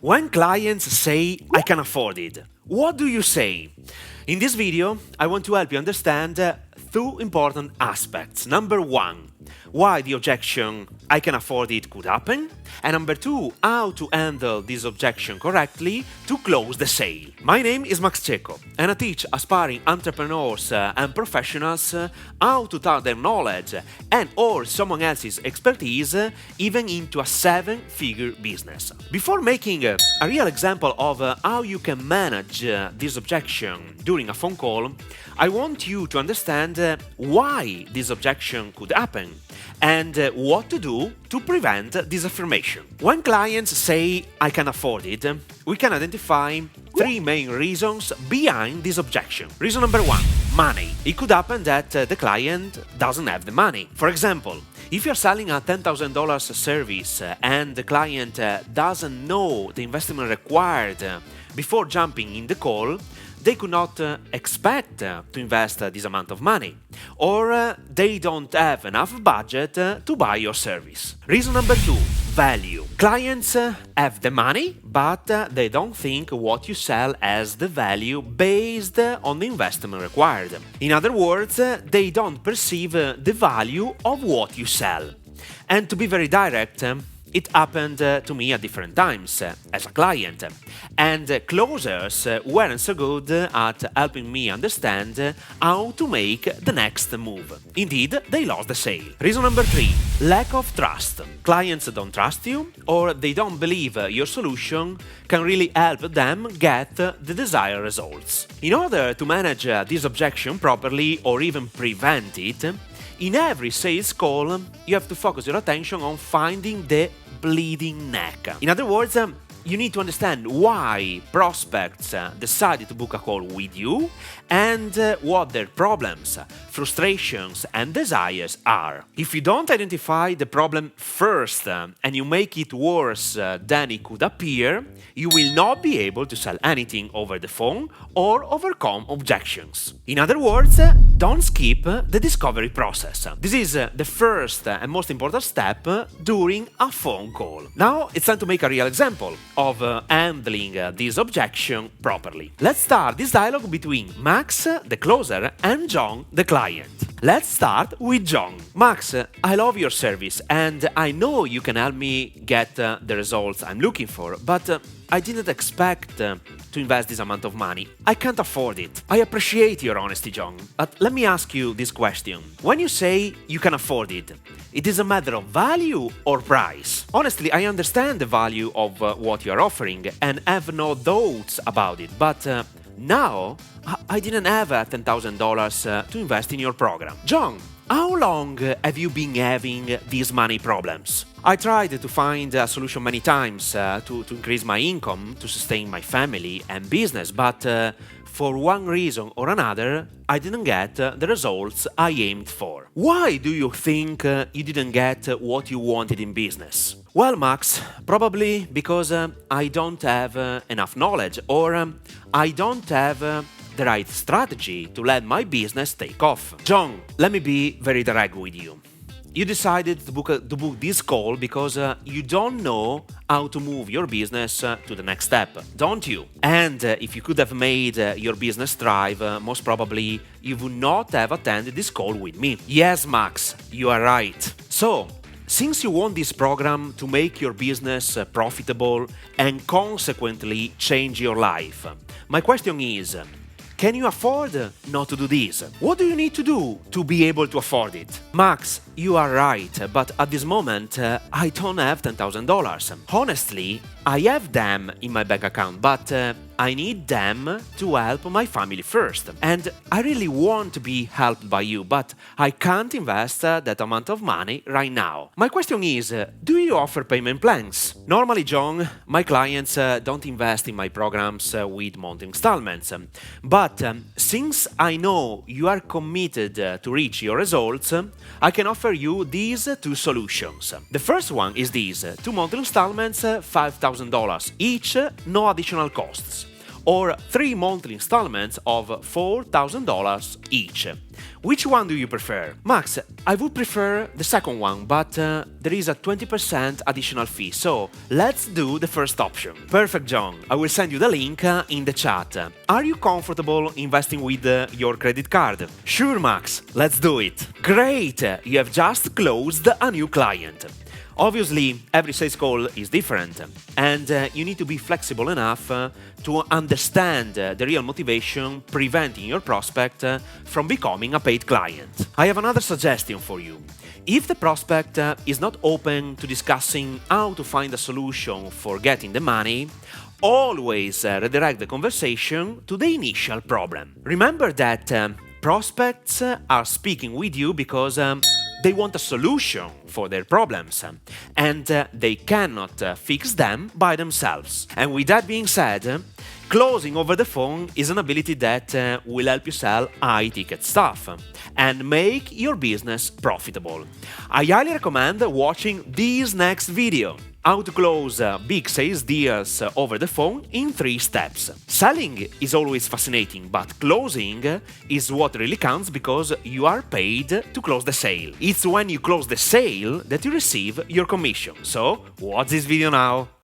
When clients say, I can afford it, what do you say? In this video, I want to help you understand two important aspects. Number one, why the objection, I can afford it, could happen. And number two, how to handle this objection correctly to close the sale. My name is Max Cecco, and I teach aspiring entrepreneurs and professionals how to turn their knowledge and or someone else's expertise even into a seven-figure business. Before making a real example of how you can manage this objection during a phone call, I want you to understand why this objection could happen and what to do to prevent this affirmation. When clients say, I can afford it, we can identify three main reasons behind this objection. Reason number one, money. It could happen that the client doesn't have the money. For example, if you're selling a $10,000 service and the client doesn't know the investment required before jumping in the call, they could not expect to invest this amount of money, or they don't have enough budget to buy your service. Reason number two, value. Clients have the money, but they don't think what you sell has the value based on the investment required. In other words, they don't perceive the value of what you sell. And to be very direct, it happened to me at different times as a client, and closers weren't so good at helping me understand how to make the next move. Indeed, they lost the sale. Reason number three, lack of trust. Clients don't trust you, or they don't believe your solution can really help them get the desired results. In order to manage this objection properly or even prevent it, in every sales call, you have to focus your attention on finding the bleeding neck. In other words, you need to understand why prospects decided to book a call with you and what their problems, frustrations, and desires are. If you don't identify the problem first and you make it worse than it could appear, you will not be able to sell anything over the phone or overcome objections. In other words, don't skip the discovery process. This is the first and most important step during a phone call. Now it's time to make a real example of handling this objection properly. Let's start this dialogue between Max, the closer, and John, the client. Let's start with John. Max, I love your service and I know you can help me get the results I'm looking for, but I didn't expect to invest this amount of money. I can't afford it. I appreciate your honesty, John, but let me ask you this question. When you say you can afford it, it is a matter of value or price? Honestly, I understand the value of what you are offering and have no doubts about it, but now I didn't have $10,000 to invest in your program. John, how long have you been having these money problems? I tried to find a solution many times to increase my income, to sustain my family and business, but for one reason or another, I didn't get the results I aimed for. Why do you think you didn't get what you wanted in business? Well, Max, probably because I don't have enough knowledge, or I don't have the right strategy to let my business take off. John, let me be very direct with you. You decided to book this call because you don't know how to move your business to the next step, don't you? And if you could have made your business thrive, most probably you would not have attended this call with me. Yes, Max, you are right. So, since you want this program to make your business profitable and consequently change your life, my question is, can you afford not to do this? What do you need to do to be able to afford it? Max, you are right, but at this moment, I don't have $10,000. Honestly, I have them in my bank account, but I need them to help my family first. And I really want to be helped by you, but I can't invest that amount of money right now. My question is, do you offer payment plans? Normally, John, my clients don't invest in my programs with monthly installments. But since I know you are committed to reach your results, I can offer you these two solutions. The first one is these, 2 monthly installments, $5,000 each, no additional costs. or 3 monthly installments of $4,000 each. Which one do you prefer? Max, I would prefer the second one, but there is a 20% additional fee, so let's do the first option. Perfect, John. I will send you the link in the chat. Are you comfortable investing with your credit card? Sure, Max. Let's do it. Great! You have just closed a new client. Obviously, every sales call is different, and you need to be flexible enough to understand the real motivation preventing your prospect from becoming a paid client. I have another suggestion for you. If the prospect is not open to discussing how to find a solution for getting the money, always redirect the conversation to the initial problem. Remember that prospects are speaking with you because they want a solution for their problems, and they cannot fix them by themselves. And with that being said, closing over the phone is an ability that will help you sell high-ticket stuff and make your business profitable. I highly recommend watching this next video. How to close big sales deals over the phone in 3 steps. Selling is always fascinating, but closing is what really counts because you are paid to close the sale. It's when you close the sale that you receive your commission. So, watch this video now.